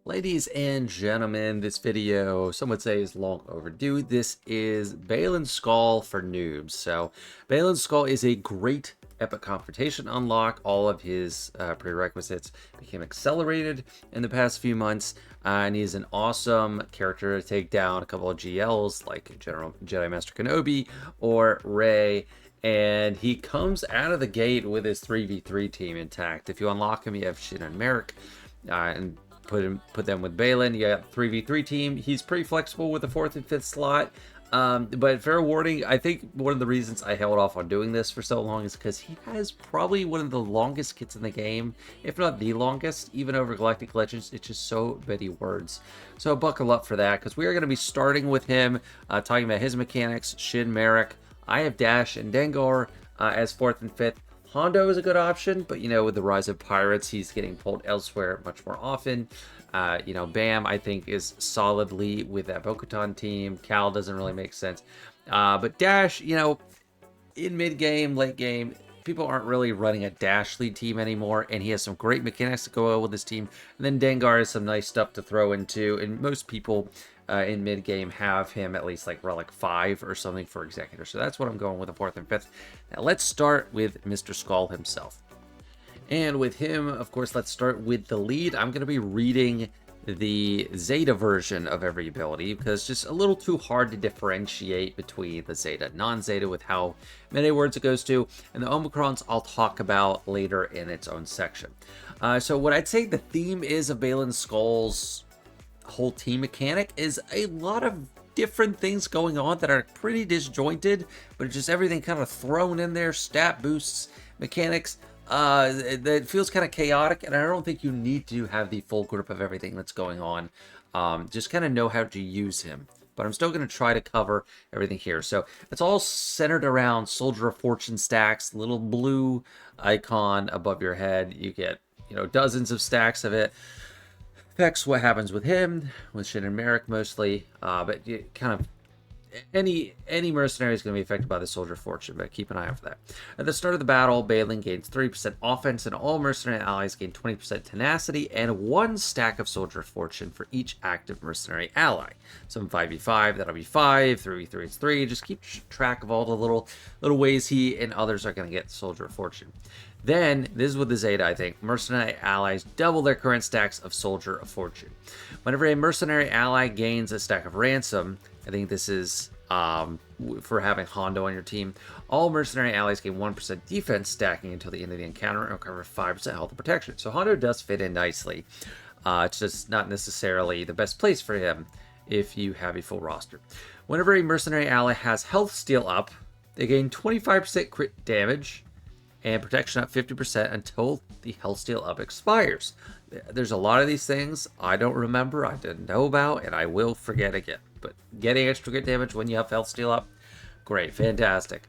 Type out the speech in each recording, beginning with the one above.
Ladies and gentlemen, this video, some would say, is long overdue. This is Baylan's Skull for noobs. So, Baylan's Skull is a great epic confrontation unlock. All of his prerequisites became accelerated in the past few months, and he's an awesome character to take down a couple of GLs like General Jedi Master Kenobi or Rey. And he comes out of the gate with his 3v3 team intact. If you unlock him, you have Shin and Marrok, and put them with Baylan. You got 3v3 team. He's pretty flexible with the 4th and 5th slot. But fair warning, I think one of the reasons I held off on doing this for so long is because he has probably one of the longest kits in the game, if not the longest, even over Galactic Legends. It's just so many words. So buckle up for that, because we are going to be starting with him, talking about his mechanics, Shin, Marrok. I have Dash and Dengar as 4th and 5th. Hondo is a good option, but with the rise of pirates, he's getting pulled elsewhere much more often. Bam, I think, is solidly with that Bo-Katan team. Cal doesn't really make sense. But Dash, in mid-game, late game, people aren't really running a Dash lead team anymore, and he has some great mechanics to go well with this team. And then Dengar has some nice stuff to throw into, and most people in mid-game have him at least like Relic 5 or something for Executor. So that's what I'm going with the 4th and 5th. Now let's start with Mr. Skull himself. And with him, of course, let's start with the lead. I'm going to be reading the Zeta version of every ability because it's just a little too hard to differentiate between the Zeta and non-Zeta with how many words it goes to. And the Omicrons I'll talk about later in its own section. So what I'd say the theme is of Baylan Skull's whole team mechanic is a lot of different things going on that are pretty disjointed, but it's just everything kind of thrown in there. Stat boosts, mechanics, that feels kind of chaotic, and I don't think you need to have the full grip of everything that's going on. Just kind of know how to use him, but I'm still going to try to cover everything here. So it's all centered around Soldier of Fortune stacks, little blue icon above your head. You get dozens of stacks of it. Affects what happens with him, with Shin and Marrok mostly, but you kind of any mercenary is going to be affected by the Soldier of Fortune, but keep an eye out for that. At the start of the battle, Baylan gains 30% offense, and all mercenary allies gain 20% tenacity and 1 stack of Soldier of Fortune for each active mercenary ally. Some 5v5, that'll be 5, 3v3 is 3. Just keep track of all the little ways he and others are going to get Soldier of Fortune. Then, this is with the Zeta, I think, mercenary allies double their current stacks of Soldier of Fortune. Whenever a mercenary ally gains a stack of Ransom, I think this is for having Hondo on your team, all mercenary allies gain 1% defense stacking until the end of the encounter and recover 5% health and protection. So Hondo does fit in nicely. It's just not necessarily the best place for him if you have a full roster. Whenever a mercenary ally has health steal up, they gain 25% crit damage and protection up 50% until the health steal up expires. There's a lot of these things I don't remember, I didn't know about, and I will forget again. But getting extra crit damage when you have health steal up, great, fantastic.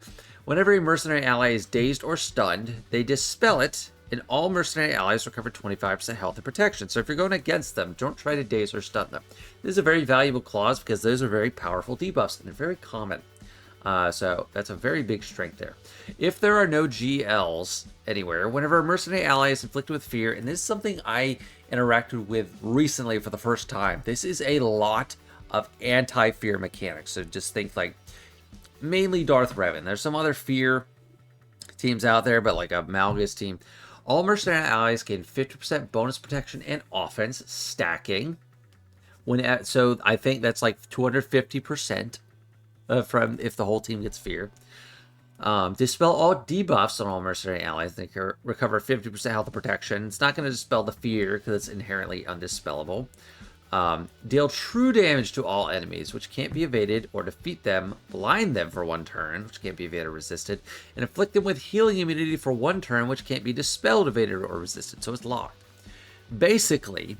Whenever a mercenary ally is dazed or stunned, they dispel it, and all mercenary allies recover 25% health and protection. So if you're going against them, don't try to daze or stun them. This is a very valuable clause because those are very powerful debuffs, and they're very common. So that's a very big strength there. If there are no GLs anywhere, whenever a mercenary ally is inflicted with fear, and this is something I interacted with recently for the first time, this is a lot of anti-fear mechanics. So just think like mainly Darth Revan. There's some other fear teams out there, but like a Malgus team. All mercenary allies gain 50% bonus protection and offense stacking. So I think that's like 250%. From if the whole team gets fear. Dispel all debuffs on all mercenary allies. They recover 50% health and protection. It's not going to dispel the fear because it's inherently undispellable. Deal true damage to all enemies, which can't be evaded or defeat them. Blind them for 1 turn, which can't be evaded or resisted. And afflict them with healing immunity for 1 turn, which can't be dispelled, evaded, or resisted. So it's locked. Basically,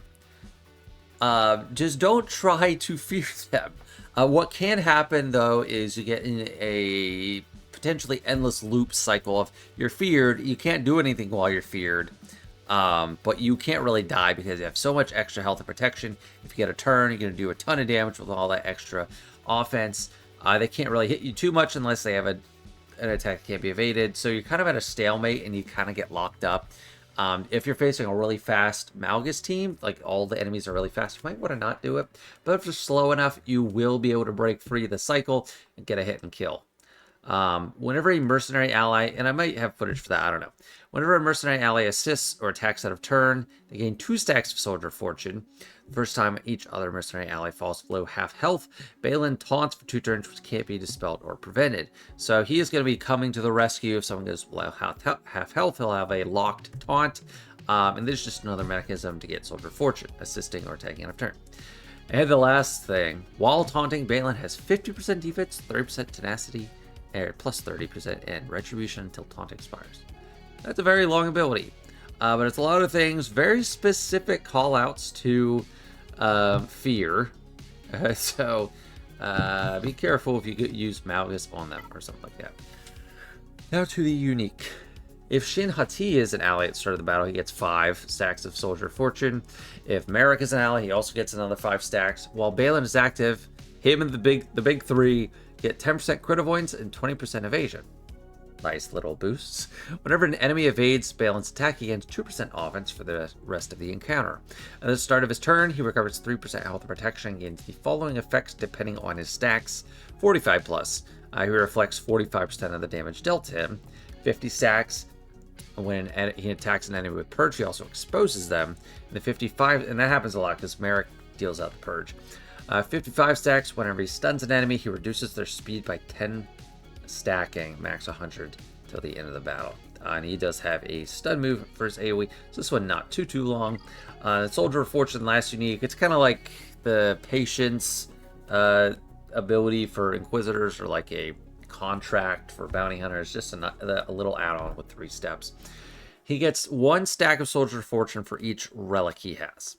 just don't try to fear them. What can happen, though, is you get in a potentially endless loop cycle of you're feared. You can't do anything while you're feared, but you can't really die because you have so much extra health and protection. If you get a turn, you're going to do a ton of damage with all that extra offense. They can't really hit you too much unless they have an attack that can't be evaded. So you're kind of at a stalemate and you kind of get locked up. If you're facing a really fast Malgus team, like all the enemies are really fast, you might want to not do it. But if you're slow enough, you will be able to break free of the cycle and get a hit and kill. Whenever a mercenary ally, and I might have footage for that, I don't know. Whenever a mercenary ally assists or attacks out of turn, they gain 2 stacks of Soldier Fortune. The first time each other mercenary ally falls below half health, Baylan taunts for 2 turns, which can't be dispelled or prevented. So he is going to be coming to the rescue. If someone goes below half health, he'll have a locked taunt. And there's just another mechanism to get Soldier Fortune, assisting or taking out of turn. And the last thing, while taunting, Baylan has 50% defense, 30% tenacity, plus 30% and retribution until taunt expires. That's a very long ability, but it's a lot of things, very specific callouts to fear. So be careful if you use Malgus on them or something like that. Now to the unique. If Shin Hati is an ally at the start of the battle, he gets 5 stacks of Soldier Fortune. If Marrok is an ally, he also gets another 5 stacks. While Baylan is active, him and the big 3 get 10% crit avoidance and 20% evasion. Nice little boosts. Whenever an enemy evades Baylan's attack, he gains 2% offense for the rest of the encounter. At the start of his turn, he recovers 3% health and protection and gains the following effects depending on his stacks. 45 plus. He reflects 45% of the damage dealt to him. 50 stacks. When he attacks an enemy with Purge, he also exposes them. And the 55, and that happens a lot because Marrok deals out the Purge. 55 stacks. Whenever he stuns an enemy, he reduces their speed by 10 stacking, max 100 till the end of the battle. And he does have a stun move for his AoE, so this one not too long. Soldier of Fortune, last unique. It's kind of like the Patience ability for Inquisitors, or like a contract for bounty hunters, just a little add-on with 3 steps. He gets 1 stack of Soldier of Fortune for each relic he has.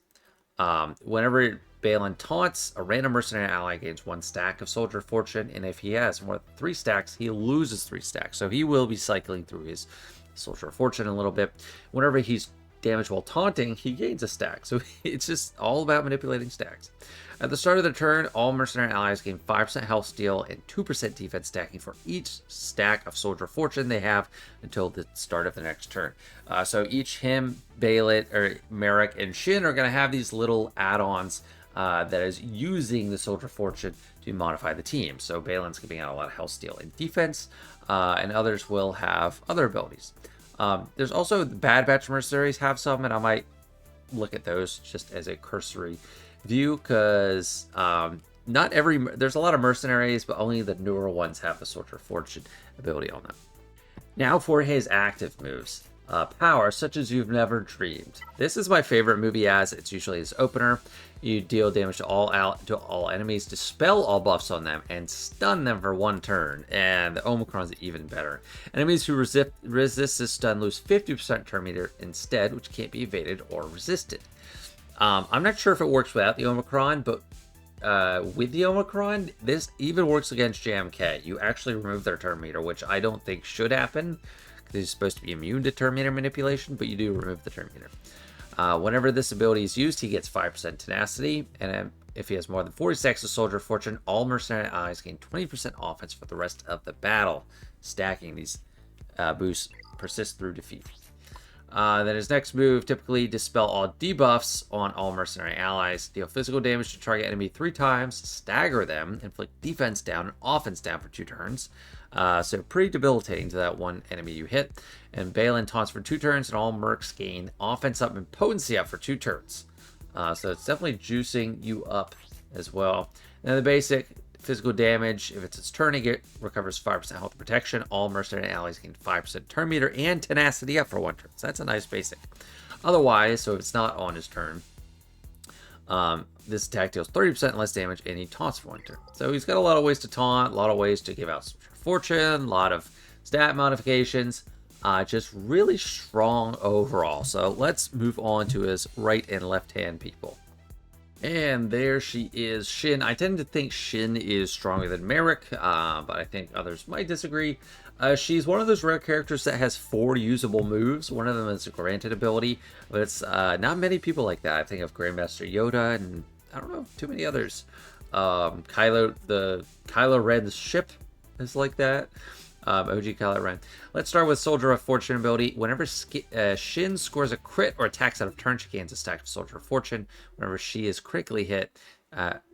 Whenever Baylan taunts, a random mercenary ally gains 1 stack of Soldier Fortune, and if he has more than 3 stacks, he loses 3 stacks. So he will be cycling through his Soldier Fortune a little bit. Whenever he's damaged while taunting, he gains a stack. So it's just all about manipulating stacks. At the start of the turn, all mercenary allies gain 5% health steal and 2% defense stacking for each stack of Soldier Fortune they have until the start of the next turn. So each him, Baylan, or Marrok, and Shin are going to have these little add-ons that is using the Soldier Fortune to modify the team. So Baylan's giving out a lot of health steal and defense, and others will have other abilities. There's also the Bad Batch Mercenaries have some, and I might look at those just as a cursory view, because there's a lot of mercenaries, but only the newer ones have the Soldier Fortune ability on them. Now for his active moves. Power, such as you've never dreamed. This is my favorite movie, as it's usually his opener. You deal damage to all enemies, dispel all buffs on them, and stun them for 1 turn. And the Omicron's even better. Enemies who resist this stun lose 50% turn meter instead, which can't be evaded or resisted. I'm not sure if it works without the Omicron, but with the Omicron, this even works against JMK. You actually remove their turn meter, which I don't think should happen. He's supposed to be immune to turn meter manipulation, but you do remove the turn meter. Whenever this ability is used, he gets 5% tenacity, and if he has more than 40 stacks of Soldier Fortune, all mercenary allies gain 20% offense for the rest of the battle. Stacking these boosts persist through defeat. Then his next move, typically dispel all debuffs on all mercenary allies, deal physical damage to target enemy 3 times, stagger them, inflict defense down and offense down for 2 turns. So pretty debilitating to that one enemy you hit. And Baylan taunts for 2 turns, and all mercs gain offense up and potency up for 2 turns. So it's definitely juicing you up as well. And the basic physical damage, if it's its turn, it recovers 5% health protection. All mercenary allies gain 5% turn meter and tenacity up for 1 turn. So that's a nice basic. Otherwise, so if it's not on his turn, this attack deals 30% less damage, and he taunts for 1 turn. So he's got a lot of ways to taunt, a lot of ways to give out fortune, a lot of stat modifications. Just really strong overall. So let's move on to his right and left hand people. And there she is, Shin. I tend to think Shin is stronger than Marrok, but I think others might disagree. She's one of those rare characters that has 4 usable moves. One of them is a granted ability, but it's not many people like that. I think of Grandmaster Yoda, and I don't know, too many others. Kylo Ren's ship is like that. OG Kylo Ren. Let's start with Soldier of Fortune ability. Whenever Shin scores a crit or attacks out of turn, she gains a stack of Soldier of Fortune. Whenever she is critically hit,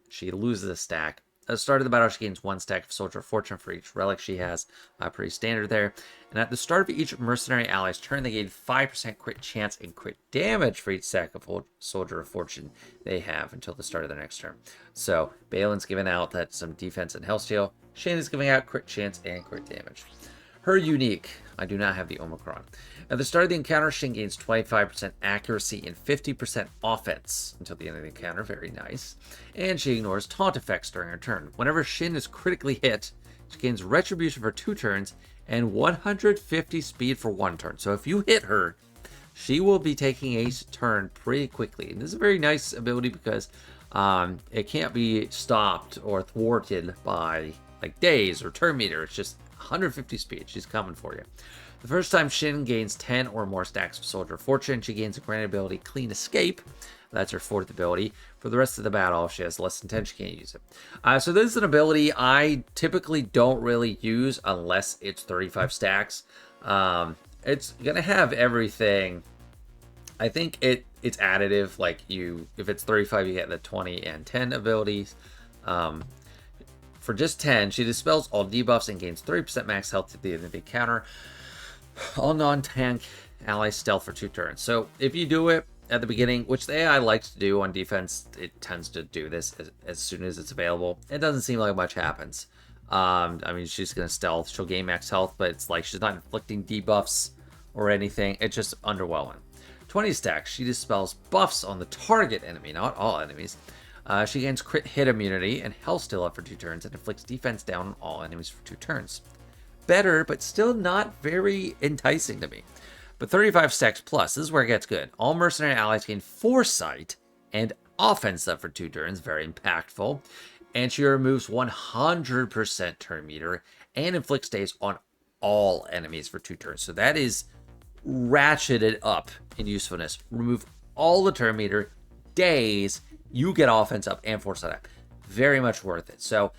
she loses a stack. At the start of the battle, she gains 1 stack of Soldier of Fortune for each relic she has. Pretty standard there. And at the start of each mercenary ally's turn, they gain 5% crit chance and crit damage for each stack of Soldier of Fortune they have until the start of their next turn. So Baylan's giving out that some defense and health steal. Shin is giving out crit chance and crit damage. Her unique. I do not have the Omicron. At the start of the encounter, Shin gains 25% accuracy and 50% offense until the end of the encounter. Very nice. And she ignores taunt effects during her turn. Whenever Shin is critically hit, she gains retribution for 2 turns and 150 speed for 1 turn. So if you hit her, she will be taking a turn pretty quickly. And this is a very nice ability because it can't be stopped or thwarted by like days or turn meter. It's just 150 speed. She's coming for you. The first time Shin gains 10 or more stacks of Soldier of Fortune, she gains a granted ability Clean Escape. That's her 4th ability. For the rest of the battle, if she has less than 10, she can't use it. So this is an ability I typically don't really use unless it's 35 stacks. It's going to have everything. I think it's additive. Like if it's 35, you get the 20 and 10 abilities. For just 10, she dispels all debuffs and gains 30% max health at the end of the encounter. All non-tank allies stealth for 2 turns. So if you do it at the beginning, which the AI likes to do on defense, it tends to do this as soon as it's available. It doesn't seem like much happens. I mean, she's going to stealth. She'll gain max health, but it's like she's not inflicting debuffs or anything. It's just underwhelming. 20 stacks. She dispels buffs on the target enemy, not all enemies. She gains crit hit immunity and health steal up for 2 turns and inflicts defense down on all enemies for 2 turns. Better, but still not very enticing to me. But 35 stacks plus, this is where it gets good. All mercenary allies gain foresight and offense up for 2 turns, very impactful. And she removes 100% turn meter and inflicts daze on all enemies for 2 turns. So that is ratcheted up in usefulness. Remove all the turn meter, daze, you get offense up and foresight up. Very much worth it. So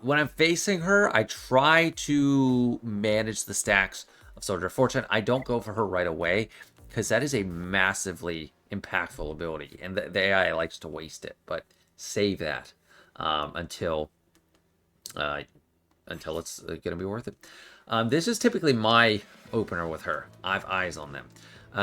when I'm facing her, I try to manage the stacks of Soldier of Fortune. I don't go for her right away because that is a massively impactful ability, and the AI likes to waste it. But save that until it's going to be worth it. This is typically my opener with her. I have eyes on them.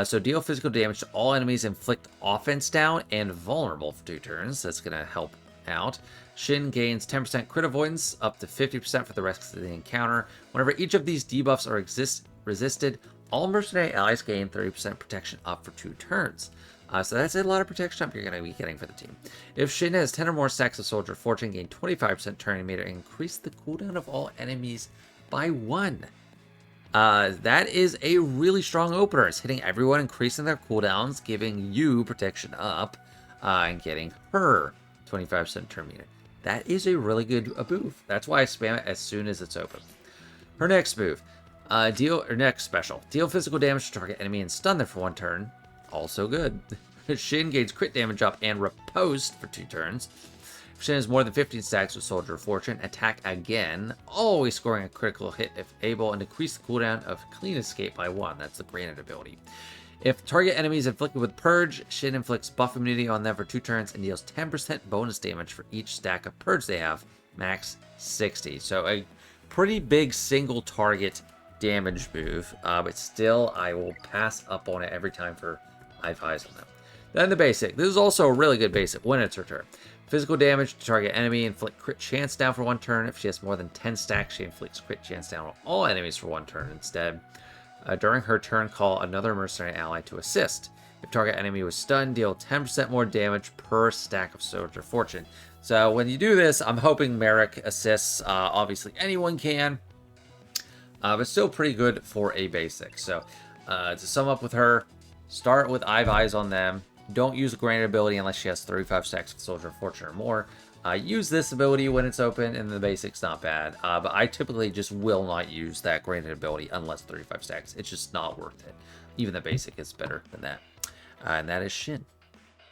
So deal physical damage to all enemies, inflict offense down, and vulnerable for 2 turns. That's going to help out. Shin gains 10% crit avoidance up to 50% for the rest of the encounter. Whenever each of these debuffs are resisted, all mercenary allies gain 30% protection up for 2 turns. So that's a lot of protection up you're going to be getting for the team. If Shin has 10 or more stacks of Soldier of Fortune, gain 25% turn meter and increase the cooldown of all enemies by 1. That is a really strong opener. It's hitting everyone, increasing their cooldowns, giving you protection up, and getting her 25% turn meter. That is a really good move. That's why I spam it as soon as it's open. Her next move, next special. Deal physical damage to target enemy and stun them for 1 turn. Also good. Shin gains crit damage up and riposte for 2 turns. If Shin has more than 15 stacks with Soldier of Fortune, attack again, always scoring a critical hit if able, and decrease the cooldown of Clean Escape by 1. That's the granted ability. If target enemy is inflicted with Purge, Shin inflicts buff immunity on them for 2 turns and deals 10% bonus damage for each stack of Purge they have, max 60. So a pretty big single target damage move, but still I will pass up on it every time for I have eyes on them. Then the basic. This is also a really good basic when it's her turn. Physical damage to target enemy, inflict crit chance down for 1 turn. If she has more than 10 stacks, she inflicts crit chance down on all enemies for 1 turn instead. During her turn, call another mercenary ally to assist. If target enemy was stunned, deal 10% more damage per stack of Soldier Fortune. So when you do this, I'm hoping Marrok assists. Obviously, anyone can, but still pretty good for a basic. So to sum up with her, start with I have eyes on them. Don't use the granted ability unless she has 35 stacks of Soldier of Fortune or more. Use this ability when it's open, and the basic's not bad. But I typically just will not use that granted ability unless 35 stacks. It's just not worth it. Even the basic is better than that. And that is Shin.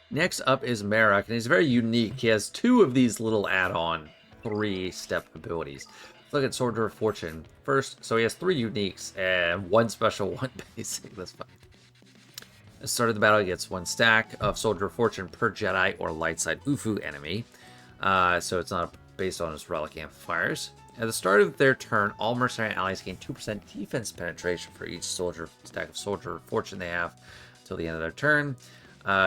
Next up is Marrok, and he's very unique. He has 2 of these little add-on 3-step abilities. Let's look at Soldier of Fortune first. So he has 3 uniques and 1 special, 1 basic. That's fine. At the start of the battle, he gets 1 stack of Soldier of Fortune per Jedi or light side UFU enemy. So it's not based on his relic amplifiers. At the start of their turn, all mercenary allies gain 2% defense penetration for each stack of Soldier of Fortune they have until the end of their turn.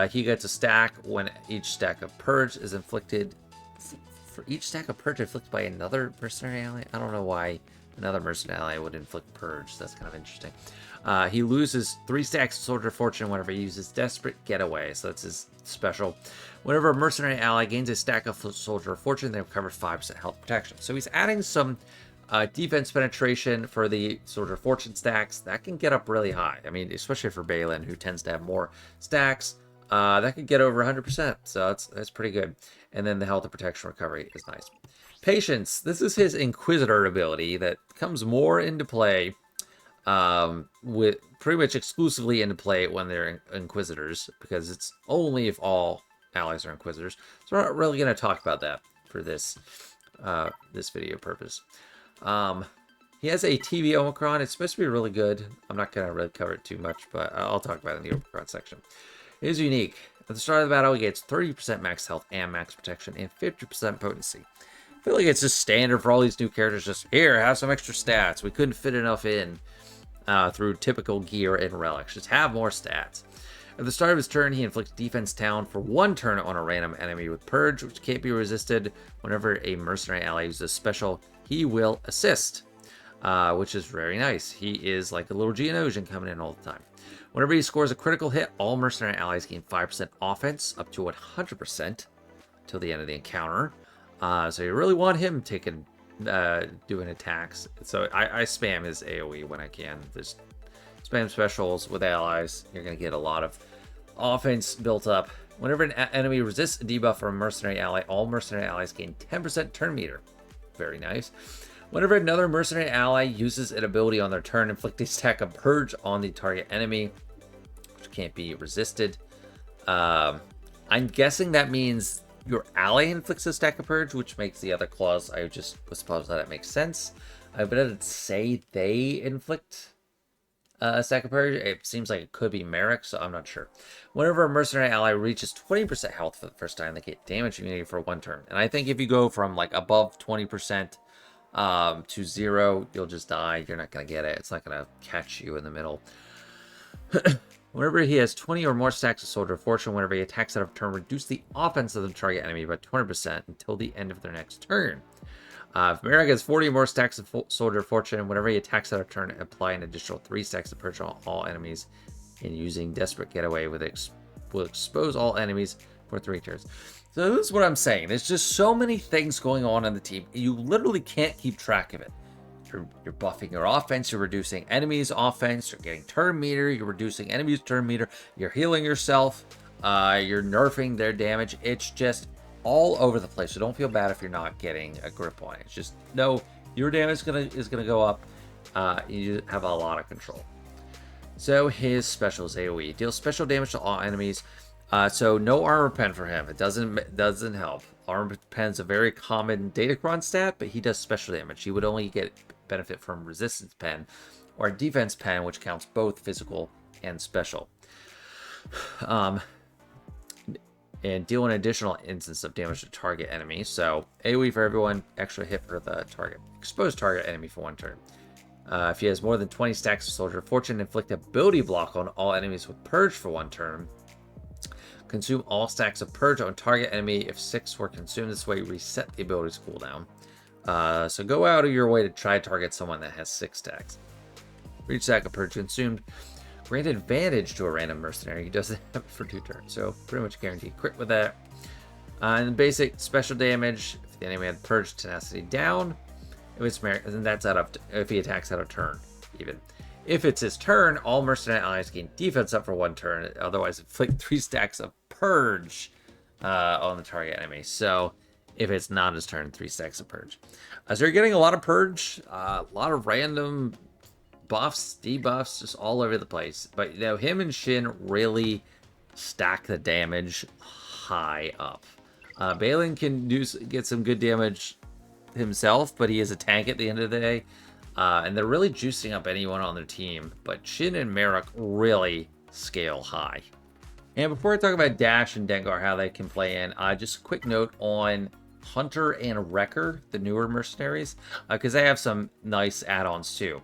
He gets a stack when each stack of Purge is inflicted. For each stack of Purge inflicted by another mercenary ally? I don't know why another mercenary ally would inflict Purge. That's kind of interesting. He loses 3 stacks of Soldier of Fortune whenever he uses Desperate Getaway. So that's his special. Whenever a mercenary ally gains a stack of Soldier of Fortune, they recover 5% health protection. So he's adding some defense penetration for the Soldier of Fortune stacks. That can get up really high. I mean, especially for Baylan, who tends to have more stacks. That could get over 100%. So that's pretty good. And then the health and protection recovery is nice. Patience. This is his Inquisitor ability that comes more into play, with pretty much exclusively into play when they're Inquisitors, because it's only if all allies are Inquisitors. So we're not really going to talk about that for this this video purpose. He has a TV Omicron. It's supposed to be really good. I'm not going to really cover it too much, but I'll talk about it in the Omicron section. It is unique. At the start of the battle, he gets 30% max health and max protection and 50% potency. I feel like it's just standard for all these new characters. Just, here, have some extra stats. We couldn't fit enough in through typical gear and relics. Just have more stats. At the start of his turn, he inflicts defense down for 1 turn on a random enemy with Purge, which can't be resisted. Whenever a mercenary ally uses a special, he will assist, which is very nice. He is like a little Geonosian coming in all the time. Whenever he scores a critical hit, all mercenary allies gain 5% offense, up to 100% till the end of the encounter. So you really want him taking, doing attacks. So I spam his AoE when I can. Just spam specials with allies. You're going to get a lot of offense built up. Whenever an enemy resists a debuff from a mercenary ally, all mercenary allies gain 10% turn meter. Very nice. Whenever another mercenary ally uses an ability on their turn, inflict a stack of Purge on the target enemy, which can't be resisted. I'm guessing that means your ally inflicts a stack of Purge, which makes the other clause, I just suppose that it makes sense. But it doesn't say they inflict a stack of Purge. It seems like it could be Marrok, so I'm not sure. Whenever a mercenary ally reaches 20% health for the first time, they get damage immunity for 1 turn. And I think if you go from like above 20%, to 0, you'll just die. You're not going to get it. It's not going to catch you in the middle. Whenever he has 20 or more stacks of Soldier of Fortune, whenever he attacks out of turn, reduce the offense of the target enemy by 20% until the end of their next turn. If Marrok has 40 or more stacks of Soldier of Fortune, whenever he attacks out of turn, apply an additional 3 stacks of Purge on all enemies, and using Desperate Getaway will expose all enemies for 3 turns. So this is what I'm saying. There's just so many things going on the team. You literally can't keep track of it. You're buffing your offense. You're reducing enemies' offense. You're getting turn meter. You're reducing enemies' turn meter. You're healing yourself. You're nerfing their damage. It's just all over the place. So don't feel bad if you're not getting a grip on it. It's just, no, your damage is gonna go up. You have a lot of control. So his special is AoE. Deals special damage to all enemies. So no armor pen for him. It doesn't help. Armor pen's a very common Datacron stat, but he does special damage. He would only get benefit from resistance pen or defense pen, which counts both physical and special. And deal an additional instance of damage to target enemy. So AoE for everyone, extra hit for the target. Exposed target enemy for 1 turn. If he has more than 20 stacks of Soldier of Fortune, inflict ability block on all enemies with Purge for 1 turn. Consume all stacks of Purge on target enemy. If 6 were consumed this way, reset the ability's cooldown. So go out of your way to try to target someone that has 6 stacks. For each stack of Purge consumed, grant advantage to a random mercenary. He doesn't have it for 2 turns, so pretty much guaranteed crit with that. And basic special damage, if the enemy had Purge tenacity down, if it's and that's out of if he attacks out of turn, even. If it's his turn, all mercenary allies gain defense up for 1 turn. Otherwise, inflict 3 stacks of Purge on the target enemy. So if it's not his turn, 3 stacks of Purge. So you're getting a lot of Purge, a lot of random buffs, debuffs, just all over the place. But, you know, him and Shin really stack the damage high up. Baylan can get some good damage himself, but he is a tank at the end of the day. And they're really juicing up anyone on their team. But Shin and Marrok really scale high. And before I talk about Dash and Dengar, how they can play in, just a quick note on Hunter and Wrecker, the newer mercenaries, because they have some nice add-ons too.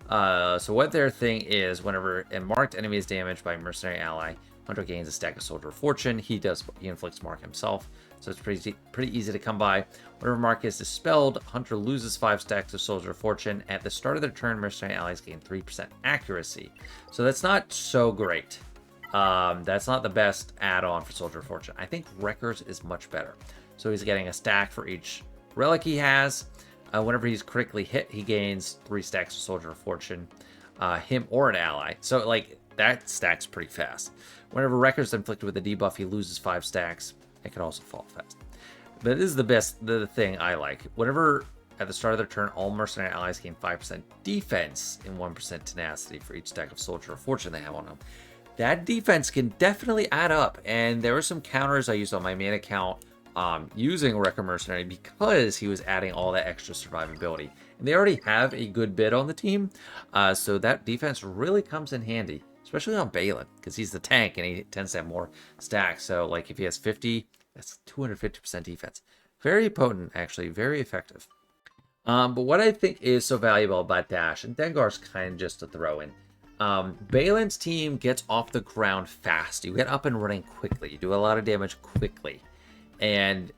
So what their thing is, whenever a marked enemy is damaged by a mercenary ally, Hunter gains a stack of Soldier of Fortune. He inflicts mark himself, so it's pretty easy to come by. Whenever mark is dispelled, Hunter loses 5 stacks of Soldier of Fortune. At the start of their turn, mercenary allies gain 3% accuracy. So that's not so great. That's not the best add-on for Soldier of Fortune. I think Wrecker's is much better. So he's getting a stack for each relic he has. Whenever he's critically hit, he gains 3 stacks of Soldier of Fortune, him or an ally. So, like, that stacks pretty fast. Whenever Wrecker's inflicted with a debuff, he loses 5 stacks. It can also fall fast. But this is the thing I like. Whenever, at the start of their turn, all mercenary allies gain 5% defense and 1% tenacity for each stack of Soldier of Fortune they have on them. That defense can definitely add up. And there were some counters I used on my main account using Wrecker Mercenary because he was adding all that extra survivability. And they already have a good bit on the team, so that defense really comes in handy, especially on Baylan, because he's the tank and he tends to have more stacks. So, like, if he has 50, that's 250% defense. Very potent, actually, very effective. But what I think is so valuable about Dash, and Dengar's kind of just a throw-in, Baylan's team gets off the ground fast. You get up and running quickly. You do a lot of damage quickly. And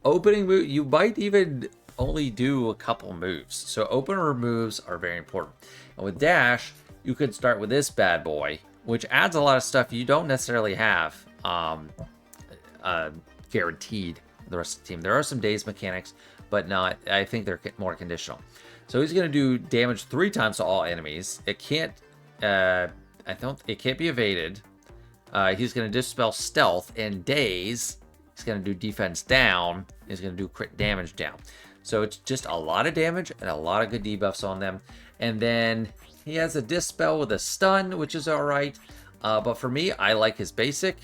opening move, you might even only do a couple moves. So opener moves are very important. And with Dash, you could start with this bad boy, which adds a lot of stuff you don't necessarily have guaranteed the rest of the team. There are some days mechanics, but not. I think they're more conditional. So he's going to do damage 3 times to all enemies. It can't. It can't be evaded. He's going to dispel stealth and daze. He's going to do defense down. He's going to do crit damage down. So it's just a lot of damage and a lot of good debuffs on them. And then he has a dispel with a stun, which is all right. But for me, I like his basic.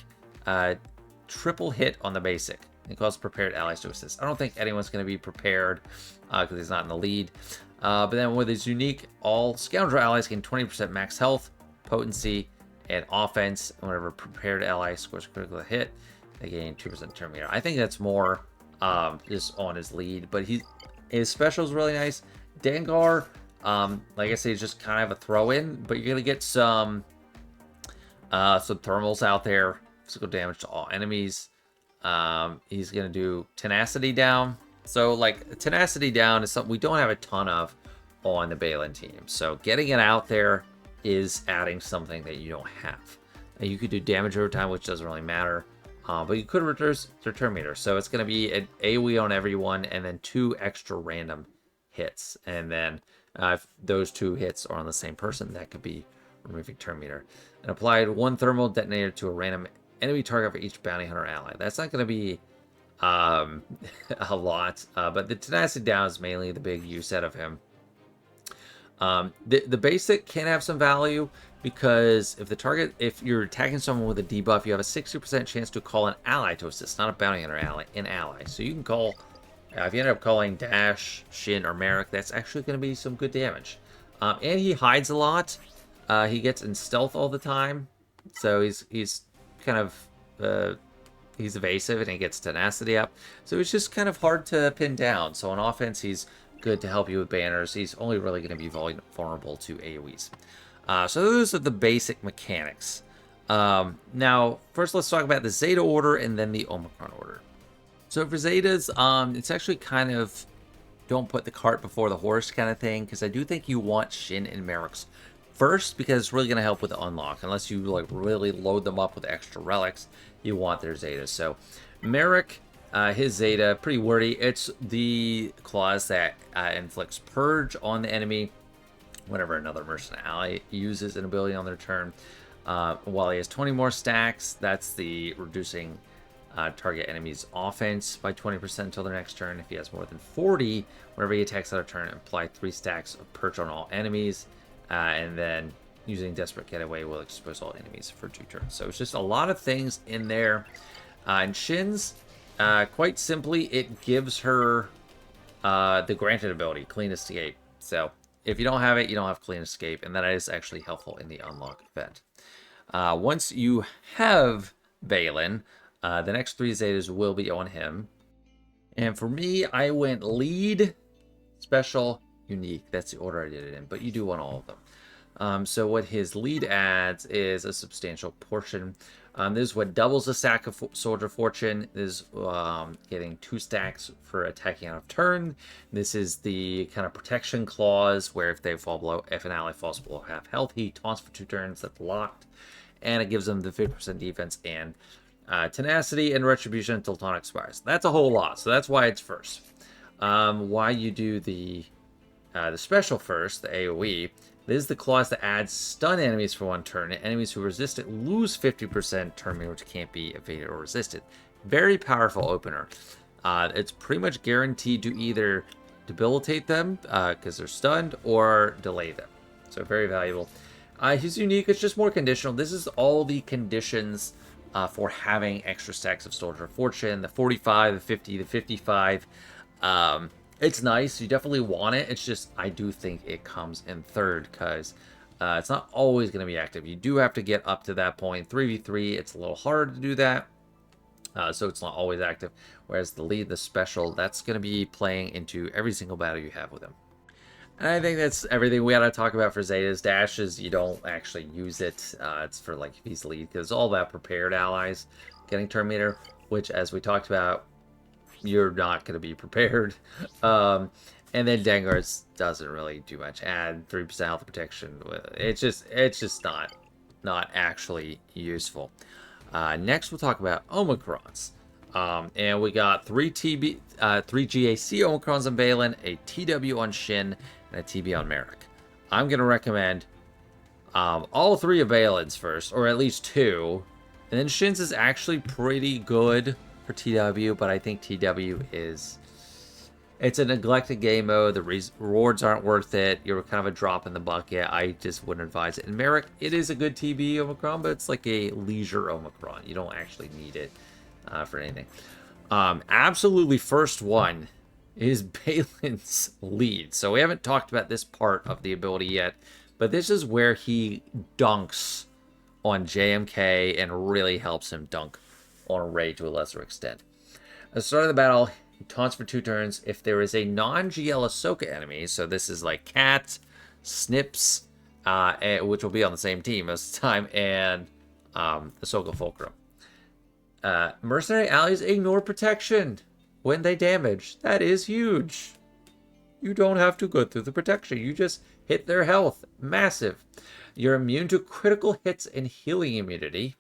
Triple hit on the basic. It calls prepared allies to assist. I don't think anyone's going to be prepared because he's not in the lead. But then with his unique, all scoundrel allies gain 20% max health, potency, and offense. Whenever prepared ally scores a critical hit, they gain 2% turn meter. I think that's more just on his lead, but his special is really nice. Dengar, like I say, is just kind of a throw-in, but you're gonna get some thermals out there, physical damage to all enemies. He's gonna do tenacity down. So, like, tenacity down is something we don't have a ton of on the Baylan team. So getting it out there is adding something that you don't have. And you could do damage over time, which doesn't really matter. But you could reduce their turn meter. So it's going to be an AoE on everyone and then 2 extra random hits. And then if those 2 hits are on the same person, that could be removing turn meter. And applied 1 thermal detonator to a random enemy target for each bounty hunter ally. That's not going to be a lot. But the tenacity down is mainly the big use out of him. The basic can have some value because if you're attacking someone with a debuff, you have a 60% chance to call an ally to assist, not a bounty hunter ally, an ally. So you can call, if you end up calling Dash, Shin, or Marrok, that's actually going to be some good damage. And he hides a lot. He gets in stealth all the time, so he's kind of he's evasive and he gets tenacity up. So it's just kind of hard to pin down. So on offense, he's good to help you with banners. He's only really going to be vulnerable to AoEs. So those are the basic mechanics. Now, first let's talk about the Zeta Order and then the Omicron Order. So for Zetas, it's actually kind of don't put the cart before the horse kind of thing, because I do think you want Shin and Marrok's first, because it's really going to help with the unlock. Unless you like really load them up with extra relics, you want their Zetas. So Marrok, his Zeta, pretty wordy. It's the clause that inflicts Purge on the enemy whenever another mercenary ally uses an ability on their turn. While he has 20 more stacks, that's the reducing target enemy's offense by 20% until their next turn. If he has more than 40, whenever he attacks out of turn, apply 3 stacks of Purge on all enemies. And then using Desperate Getaway will expose all enemies for 2 turns. So it's just a lot of things in there. And Shin's, quite simply, it gives her the granted ability, Clean Escape. So if you don't have it, you don't have Clean Escape, and that is actually helpful in the unlock event. Once you have Baylan, the next 3 Zetas will be on him. And for me, I went lead, special, unique. That's the order I did it in, but you do want all of them. So what his lead adds is a substantial portion. This is what doubles the stack of Soldier Fortune. This is getting 2 stacks for attacking out of turn. This is the kind of protection clause where if an ally falls below half health, he taunts for 2 turns. That's locked, and it gives them the 50% defense and tenacity and retribution until taunt expires. That's a whole lot, so that's why it's first. Why you do the special first, the AoE. This is the clause that adds stun enemies for 1 turn, and enemies who resist it lose 50% turn meter, which can't be evaded or resisted. Very powerful opener. It's pretty much guaranteed to either debilitate them because they're stunned or delay them. So very valuable. He's unique. It's just more conditional. This is all the conditions for having extra stacks of Soldier Fortune. The 45, the 50, the 55. It's nice. You definitely want it. It's just, I do think it comes in third because it's not always going to be active. You do have to get up to that point. 3v3, it's a little hard to do that. So it's not always active. Whereas the lead, the special, that's going to be playing into every single battle you have with him. And I think that's everything we got to talk about for Zeta's. Dashes, you don't actually use it. It's for like if he's lead, because all about prepared allies getting turn meter, which as we talked about, you're not going to be prepared. And then Dengar doesn't really do much. Add 3% health protection. It's just not actually useful. Next, we'll talk about Omicrons. And we got 3 GAC Omicrons on Baylan, a TW on Shin, and a TB on Marrok. I'm going to recommend all 3 of Baylan's first, or at least 2. And then Shin's is actually pretty good for TW, but I think TW it's a neglected game mode. The rewards aren't worth it. You're kind of a drop in the bucket. I just wouldn't advise it. And Marrok, it is a good TB Omicron, but it's like a leisure Omicron. You don't actually need it for anything. Absolutely first one is Baylan's lead. So we haven't talked about this part of the ability yet, but this is where he dunks on JMK and really helps him dunk on Ray to a lesser extent. At the start of the battle, he taunts for 2 turns. If there is a non-GL Ahsoka enemy, so this is like Cat, Snips, which will be on the same team most of the time, and Ahsoka Fulcrum. Mercenary allies ignore protection when they damage. That is huge. You don't have to go through the protection. You just hit their health. Massive. You're immune to critical hits and healing immunity.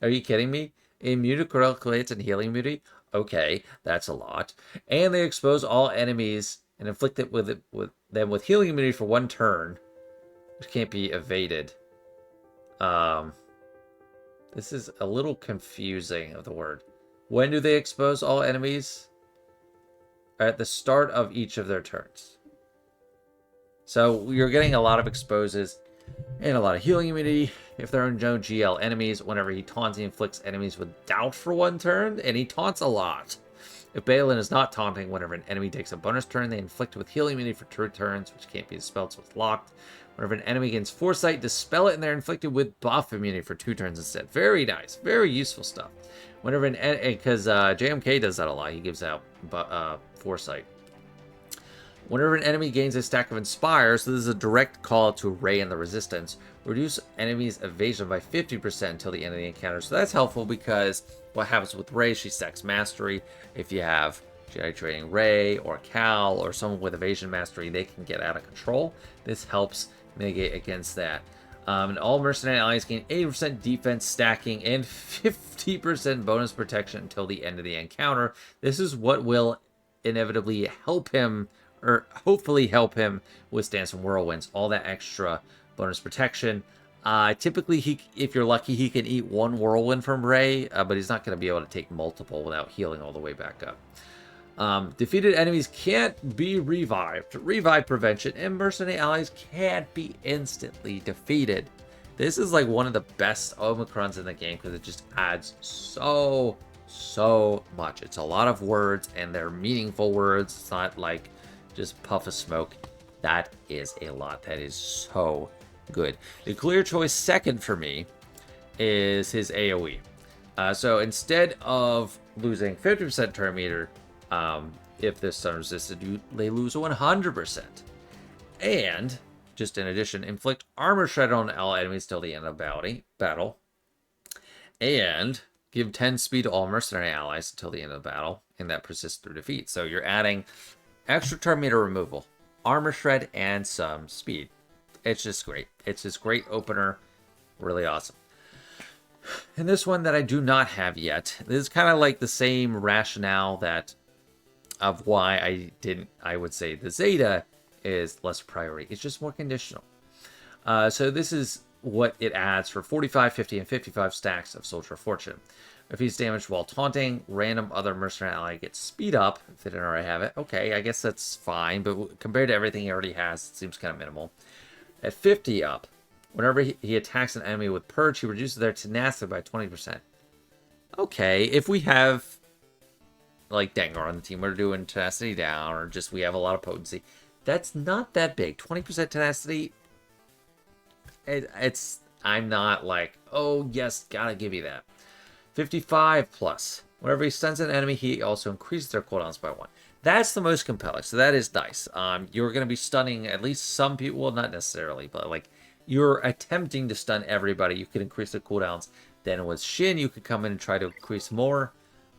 Are you kidding me? Immune to critical hits and healing immunity? Okay, that's a lot. And they expose all enemies and inflict it with them with healing immunity for 1 turn, which can't be evaded. This is a little confusing of the word. When do they expose all enemies? At the start of each of their turns. So you're getting a lot of exposes and a lot of healing immunity. If there are no GL enemies, whenever he taunts, he inflicts enemies with doubt for 1 turn, and he taunts a lot. If Baylan is not taunting, whenever an enemy takes a bonus turn, they inflict with healing immunity for 2 turns, which can't be dispelled, so it's locked. Whenever an enemy gains Foresight, dispel it, and they're inflicted with buff immunity for 2 turns instead. Very nice. Very useful stuff. Whenever because JMK does that a lot, he gives out Foresight. Whenever an enemy gains a stack of Inspire, so this is a direct call to Ray and the Resistance, reduce enemies' evasion by 50% until the end of the encounter. So that's helpful because what happens with Ray, she stacks Mastery. If you have Jedi Training Ray or Cal or someone with Evasion Mastery, they can get out of control. This helps mitigate against that. And all Mercenary allies gain 80% defense stacking and 50% bonus protection until the end of the encounter. This is what will inevitably help him, or hopefully help him, withstand some whirlwinds. All that extra bonus protection. Typically, if you're lucky, he can eat 1 whirlwind from Ray, but he's not going to be able to take multiple without healing all the way back up. Defeated enemies can't be revived. Revive prevention, and mercenary allies can't be instantly defeated. This is like one of the best Omicrons in the game because it just adds so so much. It's a lot of words, and they're meaningful words. It's not like just puff of smoke. That is a lot. That is so good. The clear choice second for me is his AoE. So instead of losing 50% turn meter, if this stun resisted, they lose 100%. And, just in addition, inflict armor shred on all enemies till the end of battle. And give 10 speed to all mercenary allies until the end of the battle, and that persists through defeat. So you're adding extra turn meter removal, armor shred, and some speed. It's just great. It's this great opener. Really awesome. And this one that I do not have yet, this is kind of like the same rationale of why I would say the Zeta is less priority. It's just more conditional. So this is what it adds for 45, 50, and 55 stacks of Soldier of Fortune. If he's damaged while taunting, random other mercenary ally gets speed up. If they didn't already have it, okay, I guess that's fine. But compared to everything he already has, it seems kind of minimal. At 50 up, whenever he attacks an enemy with Purge, he reduces their tenacity by 20%. Okay, if we have like Dengar on the team, we're doing tenacity down, or just we have a lot of potency. That's not that big. 20% tenacity. I'm not like, oh yes, gotta give you that. 55 plus. Whenever he stuns an enemy, he also increases their cooldowns by 1. That's the most compelling. So that is nice. You're going to be stunning at least some people. Well, not necessarily, but like you're attempting to stun everybody. You can increase the cooldowns. Then with Shin, you could come in and try to increase more.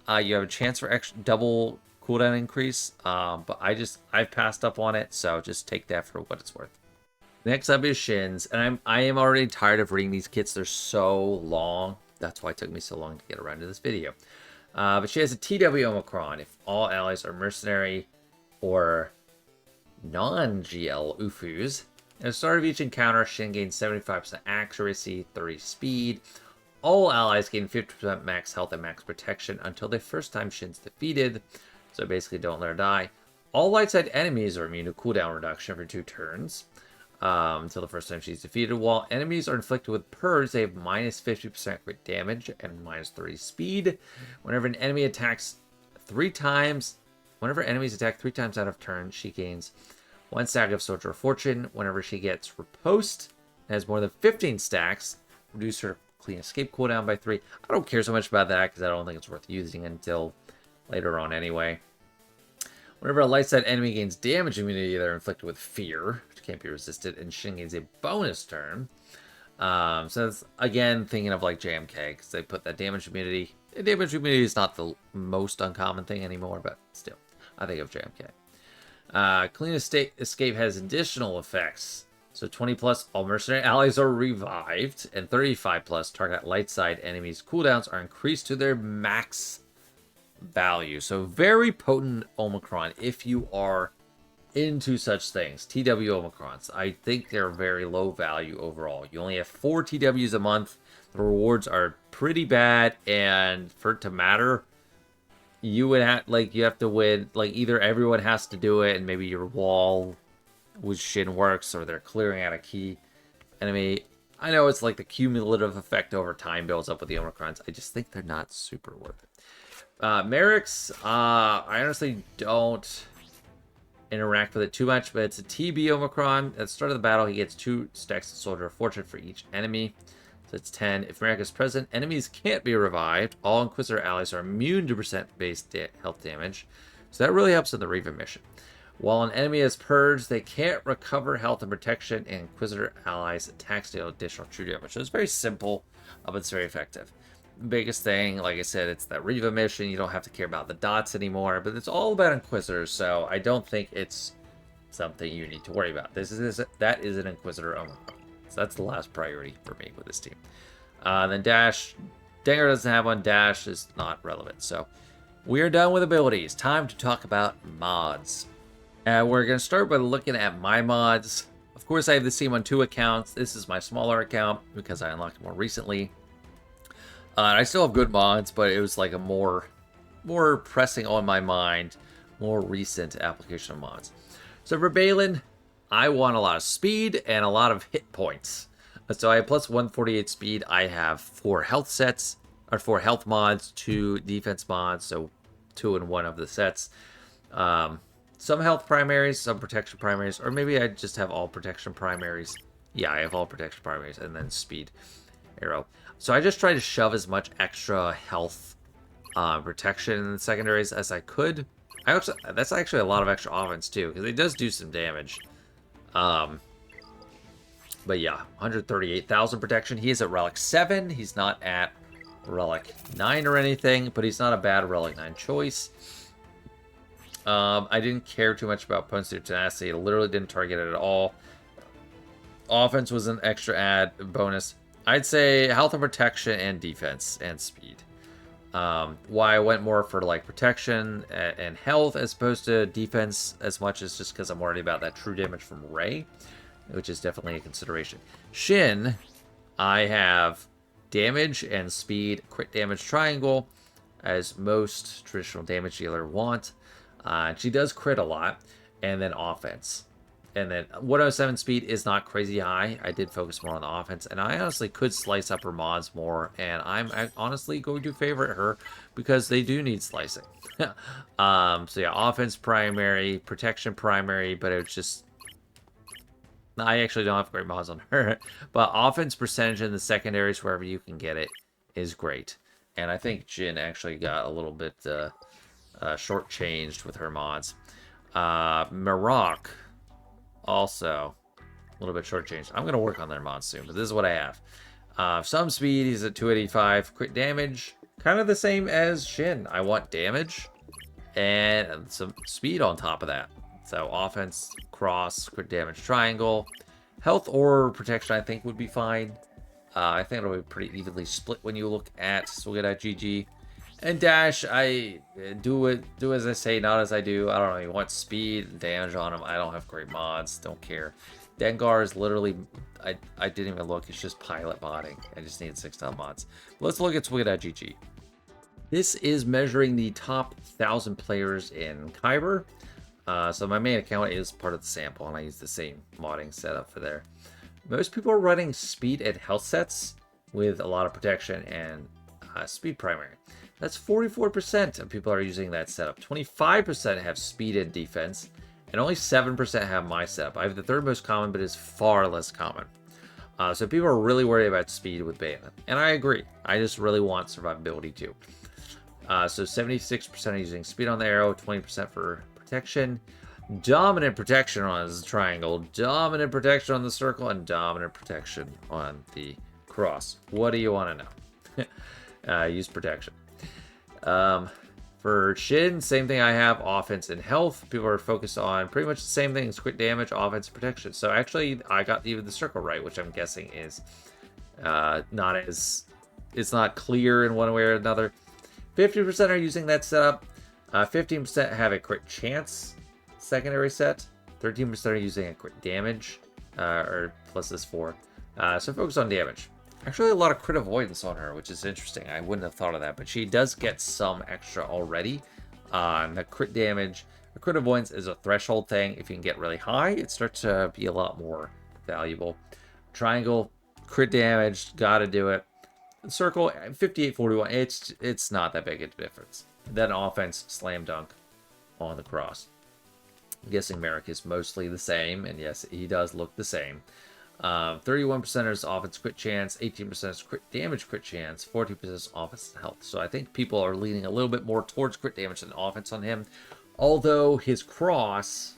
You have a chance for extra double cooldown increase. But I've passed up on it. So just take that for what it's worth. Next up is Shin's, and I am already tired of reading these kits. They're so long. That's why it took me so long to get around to this video. But she has a TW Omicron if all allies are mercenary or non-GL UFUs. At the start of each encounter, Shin gains 75% accuracy, 30 speed. All allies gain 50% max health and max protection until the first time Shin's defeated. So basically, don't let her die. All light side enemies are immune to cooldown reduction for 2 turns. Until the first time she's defeated. While enemies are inflicted with Purge, they have minus 50% crit damage and minus 30 speed. Whenever an enemy attacks 3 times, whenever enemies attack 3 times out of turn, she gains 1 stack of Soldier of Fortune. Whenever she gets riposte and has more than 15 stacks, reduce her clean escape cooldown by 3. I don't care so much about that because I don't think it's worth using until later on anyway. Whenever a light side enemy gains damage immunity, they're inflicted with fear, which can't be resisted, and Shin gains a bonus turn. So that's, again, thinking of like JMK, because they put that damage immunity. Damage immunity is not the most uncommon thing anymore, but still, I think of JMK. Clean Escape has additional effects. So 20 plus, all mercenary allies are revived, and 35 plus, target light side enemies' cooldowns are increased to their max value. So very potent Omicron if you are into such things. TW Omicrons, I think they're very low value overall. You only have 4 TWs a month. The rewards are pretty bad, and for it to matter, you would have you have to win. Like either everyone has to do it, and maybe your wall with Shin works, or they're clearing out a key enemy. I know it's like the cumulative effect over time builds up with the Omicrons. I just think they're not super worth it. Merrick's, I honestly don't interact with it too much, but it's a TB Omicron. At the start of the battle, he gets 2 stacks of Soldier of Fortune for each enemy. So it's 10. If Merrick is present, enemies can't be revived. All Inquisitor allies are immune to percent-based health damage. So that really helps in the Reva mission. While an enemy is purged, they can't recover health and protection, and Inquisitor allies attacks deal additional true damage. So it's very simple, but it's very effective. Biggest thing, like I said, it's that Reva mission. You don't have to care about the dots anymore, but it's all about Inquisitors, so I don't think it's something you need to worry about. That is an Inquisitor Omicron. So that's the last priority for me with this team. Then Dash. Dengar doesn't have one. Dash is not relevant. So we are done with abilities. Time to talk about mods. We're going to start by looking at my mods. Of course, I have this team on 2 accounts. This is my smaller account because I unlocked it more recently. I still have good mods, but it was like a more pressing on my mind, more recent application of mods. So for Baylan, I want a lot of speed and a lot of hit points. So I have plus 148 speed. I have 4 health sets, or 4 health mods, 2 defense mods, so 2 in 1 of the sets. Some health primaries, some protection primaries, or maybe I just have all protection primaries. Yeah, I have all protection primaries, and then speed arrow. So I just try to shove as much extra health protection in the secondaries as I could. That's actually a lot of extra offense too, because it does do some damage. But yeah, 138,000 protection. He is at Relic 7. He's not at Relic 9 or anything, but he's not a bad Relic 9 choice. I didn't care too much about Punster Tenacity. It literally didn't target it at all. Offense was an extra add bonus. I'd say health and protection and defense and speed. Why I went more for like protection and health as opposed to defense as much as just because I'm worried about that true damage from Ray, which is definitely a consideration. Shin, I have damage and speed, crit damage triangle, as most traditional damage dealer want. She does crit a lot, and then offense. And then 107 speed is not crazy high. I did focus more on the offense, and I honestly could slice up her mods more, and I'm honestly going to favorite her because they do need slicing. So yeah, offense primary, protection primary, but it's just... I actually don't have great mods on her, but offense percentage in the secondaries, wherever you can get it, is great. And I think Jin actually got a little bit shortchanged with her mods. Marrok, also a little bit shortchanged. I'm going to work on their mods soon, but this is what I have. Some speed, he's at 285. Crit damage, kind of the same as Shin. I want damage and some speed on top of that. So offense, cross, crit damage, triangle. Health or protection, I think, would be fine. I think it'll be pretty evenly split when you look at GG. And dash, I do as I say, not as I do. I don't know, you want speed and damage on him. I don't have great mods, don't care. Dengar is literally, I didn't even look, it's just pilot modding. I just need 6-tile mods. Let's look at GG. This is measuring the top 1,000 players in Kyber. So my main account is part of the sample, and I use the same modding setup for there. Most people are running speed and health sets with a lot of protection and speed primary. That's 44% of people are using that setup. 25% have speed and defense, and only 7% have my setup. I have the third most common, but it's far less common. So people are really worried about speed with Baylan, and I agree. I just really want survivability too. So 76% are using speed on the arrow, 20% for protection. Dominant protection on the triangle, dominant protection on the circle, and dominant protection on the cross. What do you want to know? Use protection. For Shin, same thing I have, offense and health. People are focused on pretty much the same things, crit damage, offense, and protection. So actually, I got even the circle right, which I'm guessing is not as... It's not clear in one way or another. 50% are using that setup. 15% have a crit chance secondary set. 13% are using a crit damage, or plus this 4. So focus on damage. Actually, a lot of crit avoidance on her, which is interesting. I wouldn't have thought of that, but she does get some extra already. The crit damage, the crit avoidance is a threshold thing. If you can get really high, it starts to be a lot more valuable. Triangle, crit damage, gotta do it. Circle, 58-41. It's not that big a difference. Then offense, slam dunk on the cross. I'm guessing Marrok is mostly the same, and yes, he does look the same. 31% is offense crit chance, 18% is crit damage crit chance, 40% is offense and health. So I think people are leaning a little bit more towards crit damage than offense on him. Although his cross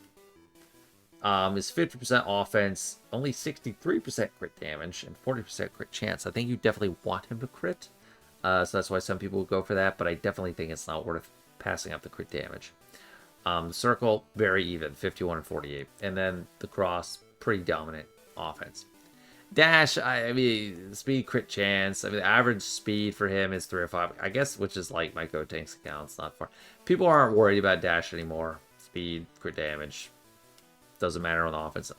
is 50% offense, only 63% crit damage, and 40% crit chance. I think you definitely want him to crit. So that's why some people would go for that, but I definitely think it's not worth passing up the crit damage. The circle, very even, 51 and 48. And then the cross, pretty dominant offense. Dash, I mean, speed crit chance. I mean, the average speed for him is 305, I guess, which is like my Go Tanks account. It's not far. People aren't worried about dash anymore. Speed, crit damage, doesn't matter on the offense.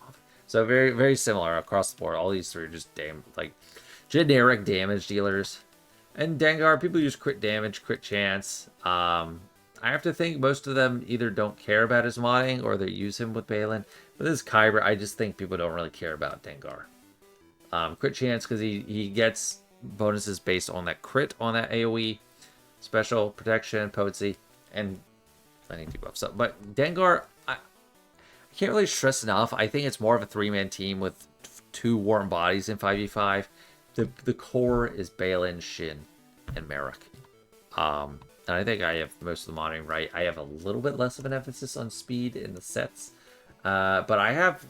So very, very similar across the board. All these three are just like generic damage dealers. And Dengar, people use crit damage, crit chance. I have to think most of them either don't care about his modding or they use him with Baylan. But this Kyber, I just think people don't really care about Dengar. Crit chance because he gets bonuses based on that crit on that AoE, special protection, potency, and plenty of debuffs. So, but Dengar, I can't really stress enough. I think it's more of a 3-man team with 2 warm bodies in 5v5. The core is Baylan, Shin, and Marrok. And I think I have most of the monitoring right. I have a little bit less of an emphasis on speed in the sets. But I have,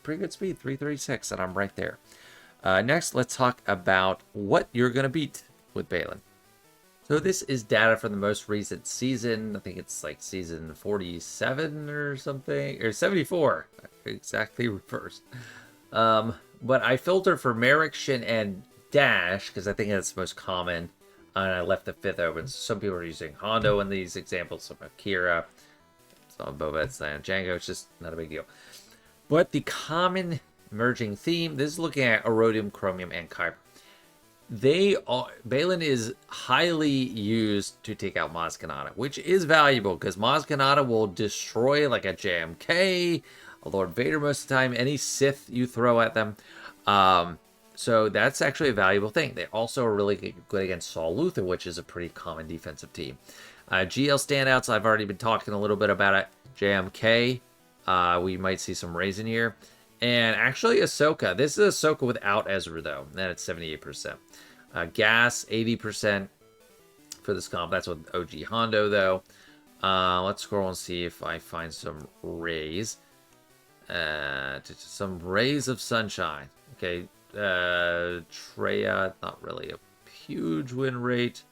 pretty good speed, 336, and I'm right there. Next, let's talk about what you're going to beat with Baylan. So this is data from the most recent season. I think it's like season 47 or something, or 74. Exactly reversed. But I filtered for Marrok, Shin, and Dash, because I think that's the most common. And I left the 5th open. Some people are using Hondo in these examples, some Akira, some Boba, and Django. It's just not a big deal. But the common emerging theme, this is looking at Erodium, Chromium, and Kyber. Baylan is highly used to take out Maz Kanata, which is valuable because Maz Kanata will destroy like a JMK, a Lord Vader most of the time, any Sith you throw at them. So that's actually a valuable thing. They also are really good against Saul Luther, which is a pretty common defensive team. GL standouts, I've already been talking a little bit about it. JMK, we might see some Raisin here. And actually Ahsoka. This is Ahsoka without Ezra, though. And it's 78%. Gas, 80% for this comp. That's with OG Hondo, though. Let's scroll and see if I find some rays. Some rays of sunshine. Okay. Treya, not really a huge win rate.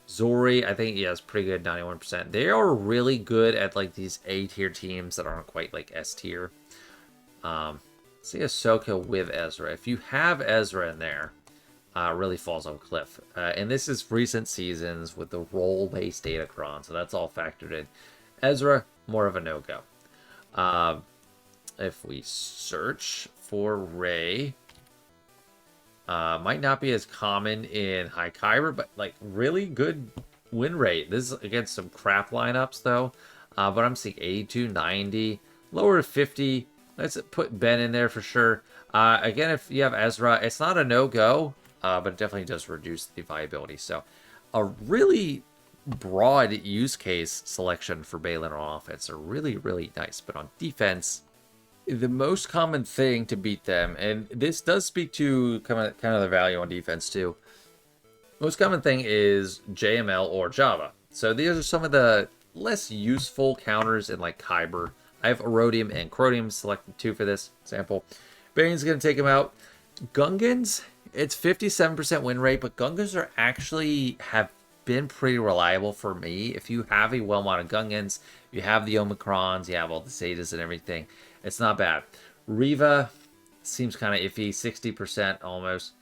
Zori, I think, yeah, it's pretty good, 91%. They are really good at, like, these A-tier teams that aren't quite, like, S-tier. See Ahsoka with Ezra. If you have Ezra in there, it really falls off a cliff. And this is recent seasons with the role-based Datacron, so that's all factored in. Ezra, more of a no-go. If we search for Rey, might not be as common in High Kyber, but like really good win rate. This is against some crap lineups though. But I'm seeing 82, 90, lower to 50. Let's put Ben in there for sure. Again, if you have Ezra, it's not a no-go, but it definitely does reduce the viability. So a really broad use case selection for Baylan on offense are really, really nice. But on defense, the most common thing to beat them, and this does speak to kind of the value on defense too. Most common thing is JML or Java. So these are some of the less useful counters in like Kyber. I have Erodium and Chromium selected too for this example. Bane's going to take him out. Gungans, it's 57% win rate, but Gungans are actually have been pretty reliable for me. If you have a well-modded Gungans, you have the Omicrons, you have all the Zetas and everything, it's not bad. Riva seems kind of iffy, 60% almost.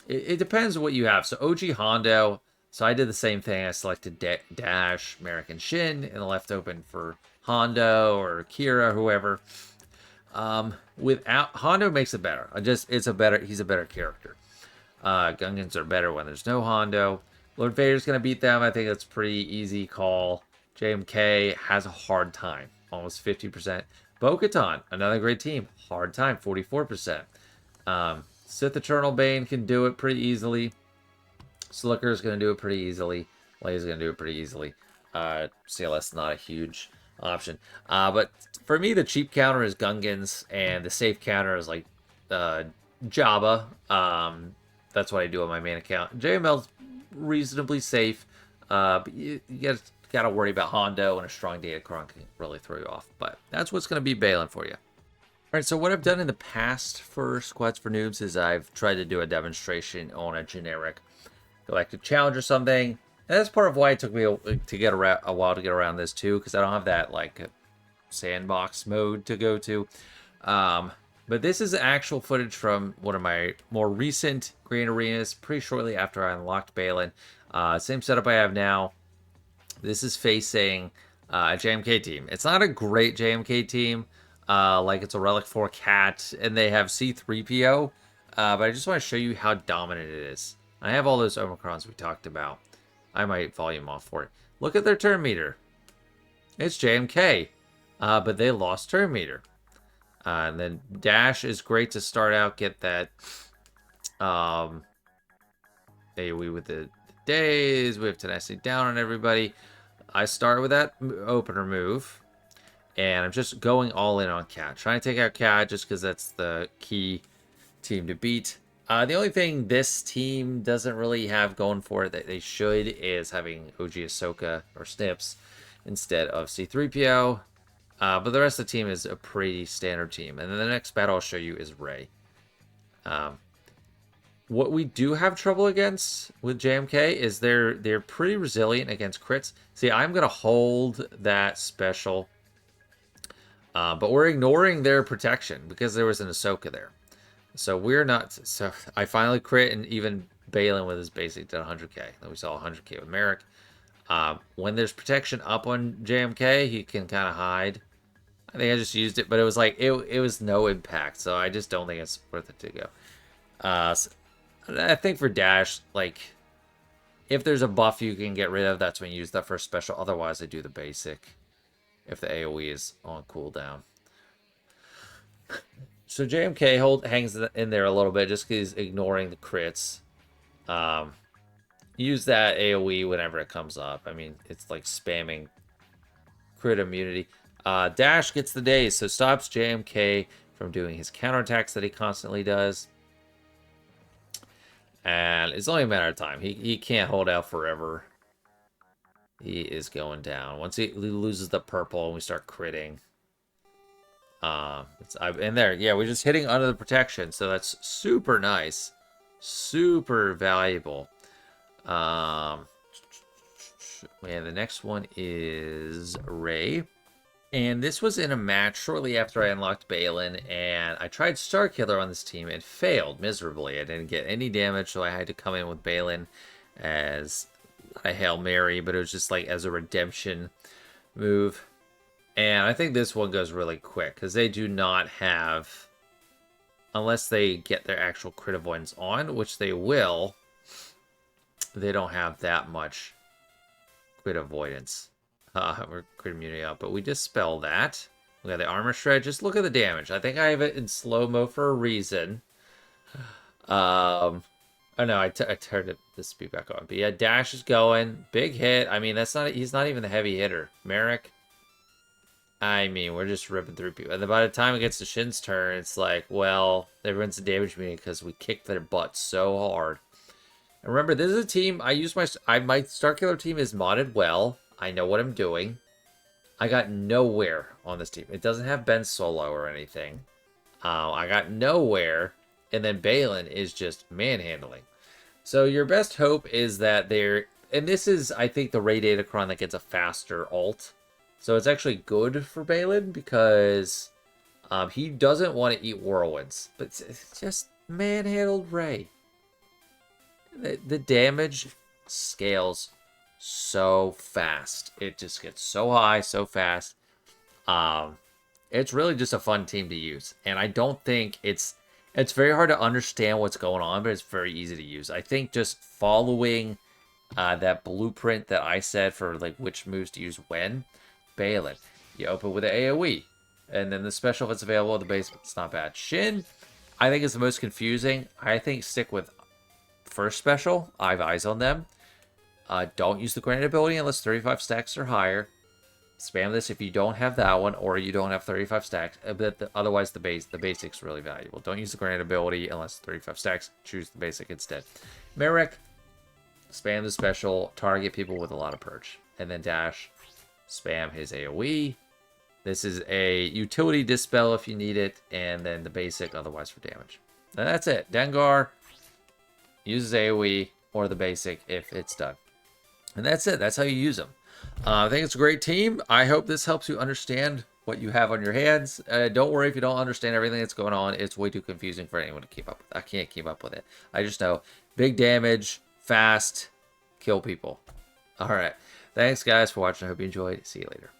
It depends on what you have. So OG Hondo, so I did the same thing. I selected Dash, Marrok, and Shin, and left open for Hondo or Kira, whoever. Without Hondo makes it better. He's a better character. Gungans are better when there's no Hondo. Lord Vader's gonna beat them. I think that's a pretty easy call. JMK has a hard time, almost 50%. Bo-Katan, another great team, hard time, 44%. Sith Eternal Bane can do it pretty easily. Slicker's gonna do it pretty easily. Leia's gonna do it pretty easily. CLS not a huge option. But for me, the cheap counter is Gungans, and the safe counter is like Jabba. That's what I do on my main account. JML's reasonably safe, but you gotta worry about Hondo, and a strong Datacron can really throw you off. But that's what's going to be Baylan for you. All right, so what I've done in the past for Squads for Noobs is I've tried to do a demonstration on a generic galactic challenge or something. And that's part of why it took me a while to get around this too, because I don't have that like sandbox mode to go to. But this is actual footage from one of my more recent Grand Arenas, pretty shortly after I unlocked Baylan. Same setup I have now. This is facing a JMK team. It's not a great JMK team, like it's a Relic 4 Cat, and they have C-3PO, but I just want to show you how dominant it is. I have all those Omicrons we talked about. I might volume off for it. Look at their turn meter. It's JMK, but they lost turn meter. And then Dash is great to start out, get that AoE with the days. We have tenacity down on everybody. I start with that opener move. And I'm just going all in on Cat. Trying to take out Cat just because that's the key team to beat. The only thing this team doesn't really have going for it that they should is having OG Ahsoka or Snips instead of C-3PO. But the rest of the team is a pretty standard team. And then the next battle I'll show you is Rey. What we do have trouble against with JMK is they're pretty resilient against crits. See, I'm going to hold that special. But we're ignoring their protection because there was an Ahsoka there. So we're not... So I finally crit, and even Baylan with his basic did 100k. Then we saw 100k with Marrok. When there's protection up on JMK, he can kind of hide. I think I just used it, but it was like... It was no impact, so I just don't think it's worth it to go. So I think for Dash, like... If there's a buff you can get rid of, that's when you use that first special. Otherwise, I do the basic. If the AoE is on cooldown. So JMK hangs in there a little bit just because he's ignoring the crits. Use that AoE whenever it comes up. I mean, it's like spamming crit immunity. Dash gets the days, so stops JMK from doing his counterattacks that he constantly does. And it's only a matter of time. He can't hold out forever. He is going down. Once he loses the purple and we start critting. And there, yeah, we're just hitting under the protection. So that's super nice. Super valuable. And the next one is Rey. And this was in a match shortly after I unlocked Baylan. And I tried Starkiller on this team and failed miserably. I didn't get any damage, so I had to come in with Baylan as... a Hail Mary, but it was just like as a redemption move. And I think this one goes really quick because they do not have, unless they get their actual crit avoidance on, which they will, they don't have that much crit avoidance or crit immunity up. But we dispel that. We got the armor shred. Just look at the damage. I think I have it in slow-mo for a reason. Oh no, I turned the speed back on. But yeah, Dash is going. Big hit. I mean, he's not even the heavy hitter. Marrok. I mean, we're just ripping through people. And then by the time it gets to Shin's turn, it's like, well, everyone's the damage me because we kicked their butt so hard. And remember, this is a team, my Starkiller team is modded well. I know what I'm doing. I got nowhere on this team. It doesn't have Ben Solo or anything. I got nowhere. And then Baylan is just manhandling. So your best hope is that they're... And this is, I think, the Rey Datacron that gets a faster ult. So it's actually good for Baylan because he doesn't want to eat whirlwinds. But it's just manhandled Rey. The damage scales so fast. It just gets so high, so fast. It's really just a fun team to use. And I don't think it's very hard to understand what's going on, but it's very easy to use. I think just following that blueprint that I said for like which moves to use when, Baylan, you open with an AoE, and then the special if it's available in the base, it's not bad. Shin, I think is the most confusing. I think stick with first special. I have eyes on them. Don't use the granite ability unless 35 stacks or higher. Spam this if you don't have that one or you don't have 35 stacks. But otherwise, the basic's really valuable. Don't use the granite ability unless 35 stacks. Choose the basic instead. Marrok, spam the special. Target people with a lot of perch. And then Dash, spam his AoE. This is a utility dispel if you need it. And then the basic otherwise for damage. And that's it. Dengar uses AoE or the basic if it's done. And that's it. That's how you use them. I think it's a great team. I hope this helps you understand what you have on your hands. Don't worry if you don't understand everything that's going on. It's way too confusing for anyone to keep up with. I can't keep up with it. I just know big damage, fast, kill people. All right. Thanks, guys, for watching. I hope you enjoyed. See you later.